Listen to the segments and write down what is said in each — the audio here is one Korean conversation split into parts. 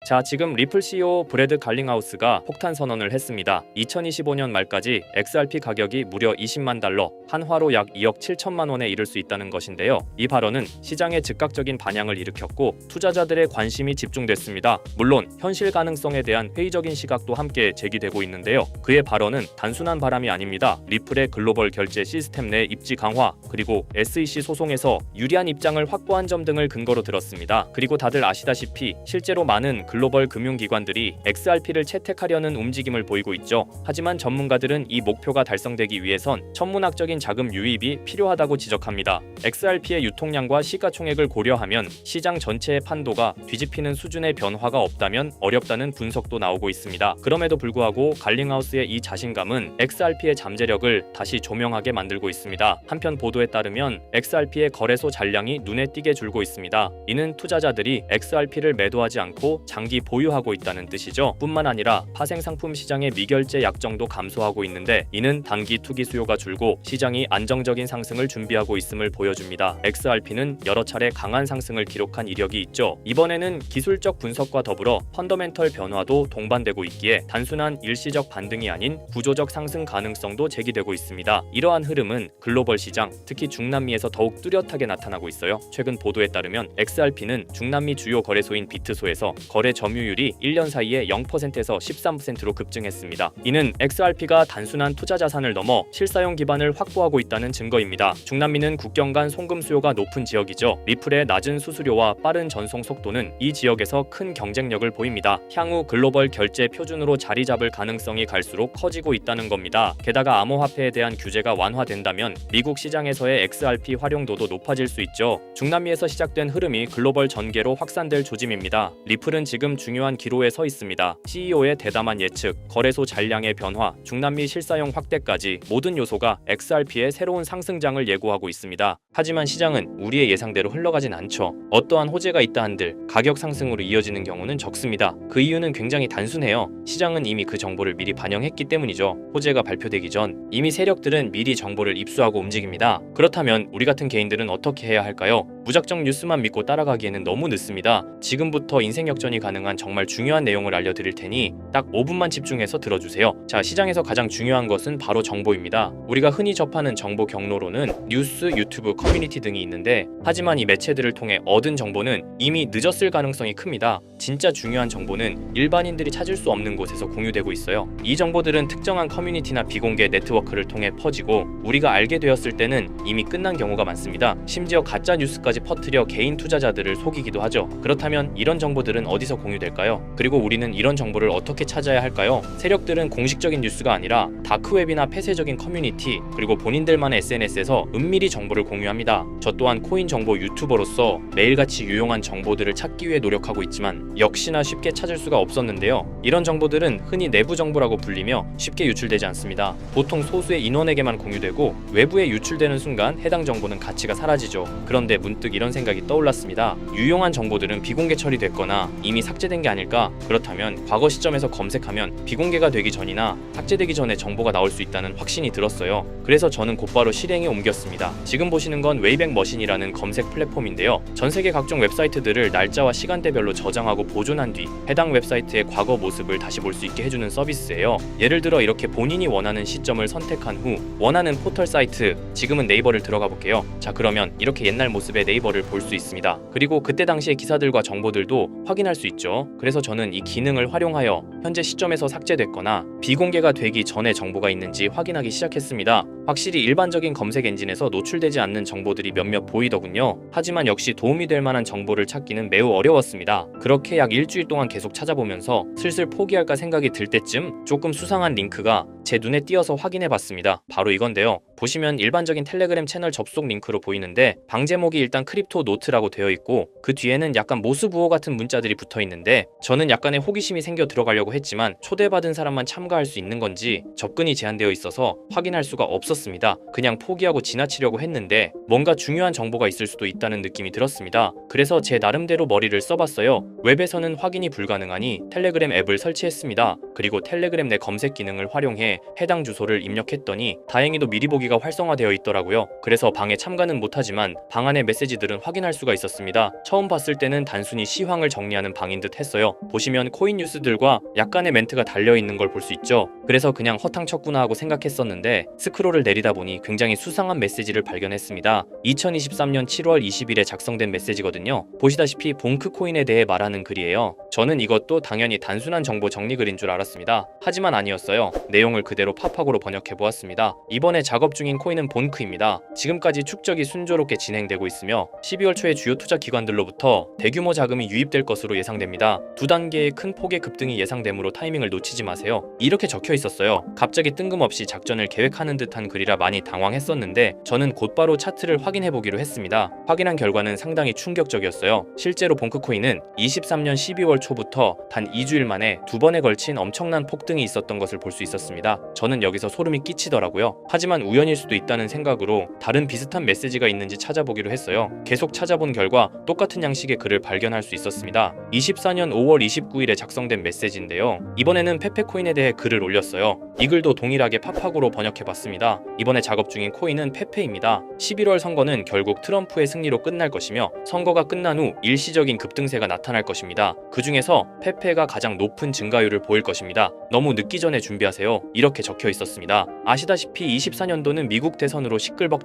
자, 지금 리플 CEO 브래드 갈링하우스가 폭탄 선언을 했습니다. 2025년 말까지 XRP 가격이 무려 20만 달러, 한화로 약 2억 7천만 원에 이를 수 있다는 것인데요. 이 발언은 시장에 즉각적인 반향을 일으켰고 투자자들의 관심이 집중됐습니다. 물론 현실 가능성에 대한 회의적인 시각도 함께 제기되고 있는데요. 그의 발언은 단순한 바람이 아닙니다. 리플의 글로벌 결제 시스템 내 입지 강화, 그리고 SEC 소송에서 유리한 입장을 확보한 점 등을 근거로 들었습니다. 그리고 다들 아시다시피 실제로 많은 글로벌 금융기관들이 XRP를 채택하려는 움직임을 보이고 있죠. 하지만 전문가들은 이 목표가 달성되기 위해선 천문학적인 자금 유입이 필요하다고 지적합니다. XRP의 유통량과 시가총액을 고려하면 시장 전체의 판도가 뒤집히는 수준의 변화가 없다면 어렵다는 분석도 나오고 있습니다. 그럼에도 불구하고 갈링하우스의 이 자신감은 XRP의 잠재력을 다시 조명하게 만들고 있습니다. 한편 보도에 따르면 XRP의 거래소 잔량이 눈에 띄게 줄고 있습니다. 이는 투자자들이 XRP를 매도하지 않고 장기 보유하고 있다는 뜻이죠. 뿐만 아니라 파생상품 시장의 미결제 약정도 감소하고 있는데 이는 단기 투기 수요가 줄고 시장이 안정적인 상승을 준비하고 있음을 보여줍니다. XRP는 여러 차례 강한 상승을 기록한 이력이 있죠. 이번에는 기술적 분석과 더불어 펀더멘털 변화도 동반되고 있기에 단순한 일시적 반등이 아닌 구조적 상승 가능성도 제기되고 있습니다. 이러한 흐름은 글로벌 시장, 특히 중남미에서 더욱 뚜렷하게 나타나고 있어요. 최근 보도에 따르면 XRP는 중남미 주요 거래소인 비트소에서 거래 점유율이 1년 사이에 0%에서 13%로 급증했습니다. 이는 XRP가 단순한 투자 자산을 넘어 실사용 기반을 확보하고 있다는 증거입니다. 중남미는 국경 간 송금 수요가 높은 지역이죠. 리플의 낮은 수수료와 빠른 전송 속도는 이 지역에서 큰 경쟁력을 보입니다. 향후 글로벌 결제 표준으로 자리 잡을 가능성이 갈수록 커지고 있다는 겁니다. 게다가 암호화폐에 대한 규제가 완화된다면 미국 시장에서의 XRP 활용도도 높아질 수 있죠. 중남미에서 시작된 흐름이 글로벌 전개로 확산될 조짐입니다. 리플은 지금 중요한 기로에 서 있습니다. CEO의 대담한 예측, 거래소 잔량의 변화, 중남미 실사용 확대까지 모든 요소가 XRP의 새로운 상승장을 예고하고 있습니다. 하지만 시장은 우리의 예상대로 흘러가진 않죠. 어떠한 호재가 있다 한들 가격 상승으로 이어지는 경우는 적습니다. 그 이유는 굉장히 단순해요. 시장은 이미 그 정보를 미리 반영했기 때문이죠. 호재가 발표되기 전 이미 세력들은 미리 정보를 입수하고 움직입니다. 그렇다면 우리 같은 개인들은 어떻게 해야 할까요? 무작정 뉴스만 믿고 따라가기에는 너무 늦습니다. 지금부터 인생 역전이 가능한 정말 중요한 내용을 알려드릴 테니 딱 5분만 집중해서 들어주세요. 자, 시장에서 가장 중요한 것은 바로 정보입니다. 우리가 흔히 접하는 정보 경로로는 뉴스, 유튜브, 커뮤니티 등이 있는데 하지만 이 매체들을 통해 얻은 정보는 이미 늦었을 가능성이 큽니다. 진짜 중요한 정보는 일반인들이 찾을 수 없는 곳에서 공유되고 있어요. 이 정보들은 특정한 커뮤니티나 비공개 네트워크를 통해 퍼지고 우리가 알게 되었을 때는 이미 끝난 경우가 많습니다. 심지어 가짜 뉴스까지 퍼뜨려 개인 투자자들을 속이기도 하죠. 그렇다면 이런 정보들은 어디서 공유될까요? 그리고 우리는 이런 정보를 어떻게 찾아야 할까요? 세력들은 공식적인 뉴스가 아니라 다크웹이나 폐쇄적인 커뮤니티, 그리고 본인들만의 SNS에서 은밀히 정보를 공유합니다. 저 또한 코인 정보 유튜버로서 매일같이 유용한 정보들을 찾기 위해 노력하고 있지만 역시나 쉽게 찾을 수가 없었는데요. 이런 정보들은 흔히 내부 정보라고 불리며 쉽게 유출되지 않습니다. 보통 소수의 인원에게만 공유되고 외부에 유출되는 순간 해당 정보는 가치가 사라지죠. 그런데 문득 이런 생각이 떠올랐습니다. 유용한 정보들은 비공개 처리됐거나 이미 삭제된 게 아닐까? 그렇다면 과거 시점에서 검색하면 비공개가 되기 전이나 삭제되기 전에 정보가 나올 수 있다는 확신이 들었어요. 그래서 저는 곧바로 실행에 옮겼습니다. 지금 보시는 건 웨이백 머신이라는 검색 플랫폼인데요. 전 세계 각종 웹사이트들을 날짜와 시간대별로 저장하고 보존한 뒤 해당 웹사이트의 과거 모습을 다시 볼 수 있게 해주는 서비스예요. 예를 들어 이렇게 본인이 원하는 시점을 선택한 후 원하는 포털 사이트, 지금은 네이버를 들어가 볼게요. 자, 그러면 이렇게 옛날 모습의 네이버를 볼 수 있습니다. 그리고 그때 당시의 기사들과 정보들도 확인할 수 있죠. 그래서 저는 이 기능을 활용하여 현재 시점에서 삭제됐거나 비공개가 되기 전에 정보가 있는지 확인하기 시작했습니다. 확실히 일반적인 검색 엔진에서 노출되지 않는 정보들이 몇몇 보이더군요. 하지만 역시 도움이 될 만한 정보를 찾기는 매우 어려웠습니다. 그렇게 약 일주일 동안 계속 찾아보면서 슬슬 포기할까 생각이 들 때쯤 조금 수상한 링크가 제 눈에 띄어서 확인해봤습니다. 바로 이건데요. 보시면 일반적인 텔레그램 채널 접속 링크로 보이는데 방 제목이 일단 크립토 노트라고 되어 있고 그 뒤에는 약간 모스부호 같은 문자들이 붙어 있는데 저는 약간의 호기심이 생겨 들어가려고 했지만 초대받은 사람만 참가할 수 있는 건지 접근이 제한되어 있어서 확인할 수가 없었습니다. 그냥 포기하고 지나치려고 했는데 뭔가 중요한 정보가 있을 수도 있다는 느낌이 들었습니다. 그래서 제 나름대로 머리를 써봤어요. 웹에서는 확인이 불가능하니 텔레그램 앱을 설치했습니다. 그리고 텔레그램 내 검색 기능을 활용해 통해 해당 주소를 입력했더니 다행히도 미리 보기가 활성화되어 있더라고요. 그래서 방에 참가는 못하지만 방 안의 메시지들은 확인할 수가 있었습니다. 처음 봤을 때는 단순히 시황을 정리하는 방인 듯 했어요. 보시면 코인 뉴스들과 약간의 멘트가 달려있는 걸 볼 수 있죠. 그래서 그냥 허탕쳤구나 하고 생각했었는데 스크롤을 내리다 보니 굉장히 수상한 메시지를 발견했습니다. 2023년 7월 20일에 작성된 메시지거든요. 보시다시피 봉크 코인에 대해 말하는 글이에요. 저는 이것도 당연히 단순한 정보 정리 글인 줄 알았습니다. 하지만 아니었어요. 내용을 그대로 팝학으로 번역해보았습니다. 이번에 작업 중인 코인은 본크입니다. 지금까지 축적이 순조롭게 진행되고 있으며 12월 초에 주요 투자 기관들로부터 대규모 자금이 유입될 것으로 예상됩니다. 두 단계의 큰 폭의 급등이 예상되므로 타이밍을 놓치지 마세요. 이렇게 적혀 있었어요. 갑자기 뜬금없이 작전을 계획하는 듯한 글이라 많이 당황했었는데 저는 곧바로 차트를 확인해보기로 했습니다. 확인한 결과는 상당히 충격적이었어요. 실제로 봉크코인은 23년 12월 초부터 단 2주일 만에 두 번에 걸친 엄청난 폭등이 있었던 것을 볼 수 있었습니다. 저는 여기서 소름이 끼치더라고요. 하지만 우연일 수도 있다는 생각으로 다른 비슷한 메시지가 있는지 찾아보기로 했어요. 계속 찾아본 결과 똑같은 양식의 글을 발견할 수 있었습니다. 24년 5월 29일에 작성된 메시지인데요. 이번에는 페페코인에 대해 글을 올렸어요. 이 글도 동일하게 팝학으로 번역해봤습니다. 이번에 작업 중인 코인은 페페입니다. 11월 선거는 결국 트럼프의 승리로 끝날 것이며 선거가 끝난 후 일시적인 급등세가 나타날 것입니다. 그 중에서 페페가 가장 높은 증가율을 보일 것입니다. 너무 늦기 전에 준비하세요. 이렇게 적혀 있었습니다. 아시다시피 24년도는 미국 대선으로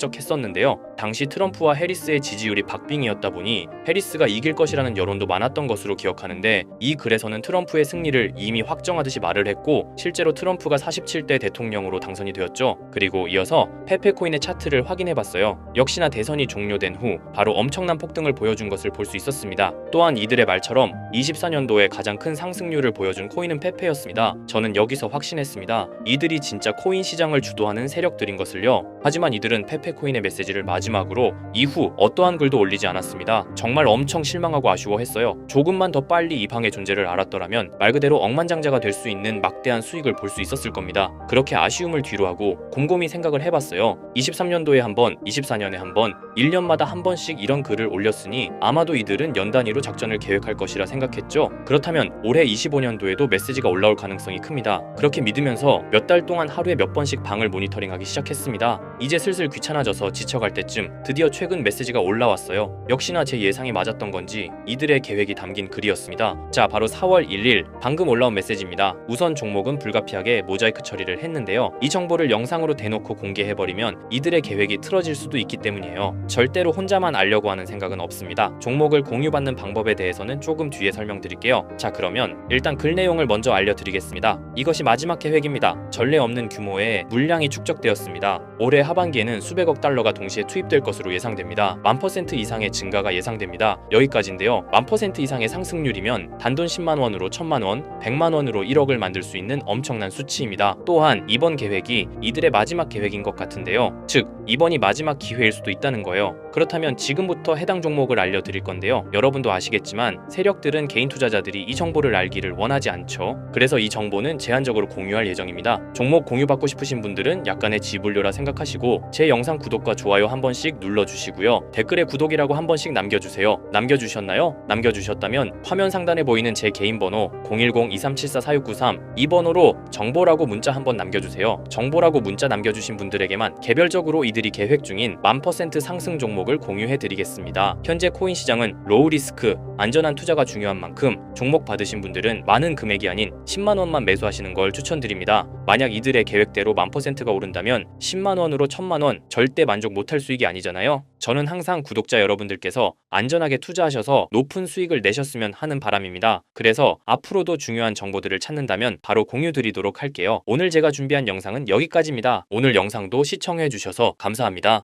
시끌벅적했었는데요. 당시 트럼프와 해리스의 지지율이 박빙이었다 보니 해리스가 이길 것이라는 여론도 많았던 것으로 기억하는데 이 글에서는 트럼프의 승리를 이미 확정하듯이 말을 했고 실제로 트럼프가 47대 대통령으로 당선이 되었죠. 그리고 이어서 페페코인의 차트를 확인해봤어요. 역시나 대선이 종료된 후 바로 엄청난 폭등을 보여준 것을 볼 수 있었습니다. 또한 이들의 말처럼 24년도에 가장 큰 상승률을 보여준 코인은 페페였습니다. 저는 여기서 확신했습니다. 이들이 진짜 코인 시장을 주도하는 세력들인 것을요. 하지만 이들은 페페코인의 메시지를 마지막으로 이후 어떠한 글도 올리지 않았습니다. 정말 엄청 실망하고 아쉬워했어요. 조금만 더 빨리 이 방의 존재를 알았더라면 말 그대로 억만장자가 될 수 있는 막대한 수익을 볼 수 있었을 겁니다. 그렇게 아쉬움을 뒤로하고 곰곰이 생각을 해봤어요. 23년도에 한 번, 24년에 한 번, 1년마다 한 번씩 이런 글을 올렸으니 아마도 이들은 연 단위로 작전을 계획할 것이라 생각했죠. 그렇다면 올해 25년도에도 메시지가 올라올 가능성이 큽니다. 그렇게 믿으면서 몇 달 동안 하루에 몇 번씩 방을 모니터링하기 시작했습니다. 이제 슬슬 귀찮아져서 지쳐갈 때쯤 드디어 최근 메시지가 올라왔어요. 역시나 제 예상이 맞았던 건지 이들의 계획이 담긴 글이었습니다. 자, 바로 4월 1일 방금 올라온 메시지입니다. 우선 종목은 불가피하게 모자이크 처리를 했는데요. 이 정보를 영상으로 대놓고 공개해버리면 이들의 계획이 틀어질 수도 있기 때문이에요. 절대로 혼자만 알려고 하는 생각은 없습니다. 종목을 공유받는 방법에 대해서는 조금 뒤에 설명드릴게요. 자, 그러면 일단 글 내용을 먼저 알려드리겠습니다. 이것이 마지막 계획입니다. 전례 없는 규모의 물량이 축적되었습니다. 올해 하반기에는 수백억 달러가 동시에 투입될 것으로 예상됩니다. 1000% 이상의 증가가 예상됩니다. 여기까지인데요. 1000% 이상의 상승률이면 단돈 10만원으로 1000만원, 100만원으로 1억을 만들 수 있는 엄청난 수치입니다. 또한 이번 계획이 이들의 마지막 계획인 것 같은데요. 즉, 이번이 마지막 기회일 수도 있다는 거예요. 그렇다면 지금부터 해당 종목을 알려드릴 건데요. 여러분도 아시겠지만 세력들은 개인 투자자들이 이 정보를 알기를 원하지 않죠. 그래서 이 정보는 제한적으로 공유할 예정입니다. 종목 공유받고 싶으신 분들은 약간의 지불료라 생각하시고 제 영상 구독과 좋아요 한 번씩 눌러주시고요. 댓글에 구독이라고 한 번씩 남겨주세요. 남겨주셨나요? 남겨주셨다면 화면 상단에 보이는 제 개인 번호 010-2374-4693 이 번호로 정보라고 문자 한번 남겨주세요. 정보라고 문자 남겨주신 분들에게만 개별적으로 이들이 계획 중인 1000% 상승 종목을 공유해드리겠습니다. 현재 코인 시장은 로우 리스크, 안전한 투자가 중요한 만큼 종목 받으신 분들은 많은 금액이 아닌 10만원만 매수하시는 걸 추천드립니다. 만약 이들의 계획대로 1000%가 오른다면 10만원으로 1000만원 절대 만족 못할 수익이 아니잖아요. 저는 항상 구독자 여러분들께서 안전하게 투자하셔서 높은 수익을 내셨으면 하는 바람입니다. 그래서 앞으로도 중요한 정보들을 찾는다면 바로 공유드리도록 할게요. 오늘 제가 준비한 영상은 여기까지입니다. 오늘 영상도 시청해주셔서 감사합니다.